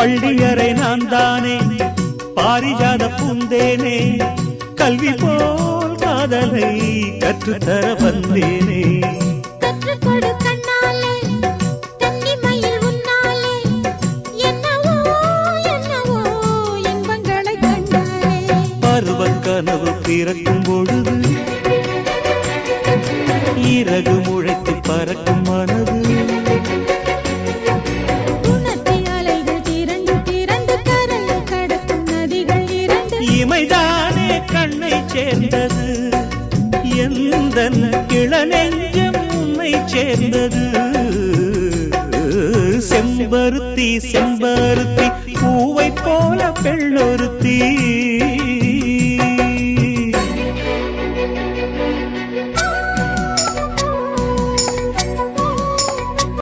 பள்ளியறை நான் தானே பாரிஜாத பூந்தேனே கல்வி போல் காதலை கற்றுத்தர வந்தேனே கற்றுக்கொடு கண்ணாலே தன்னிமையில் உன்னாலே என்னவோ என்னவோ இன்பங்களை கண்டாலே பருவக் கனவு பிறக்கும் பொழுது இறகு முளைத்து பறக்கும் மனது உணர்த்தி அலைகள் திரண்டு திரண்டு கரையை கடக்கும் நதிகள் இரண்டு இமைதானே கண்ணை சேர்ந்தது எந்தன் இளநெஞ்சம் உன்னை சேர்ந்தது செம்பருத்தி செம்பருத்தி பூவை போல பெண்ணொருத்தி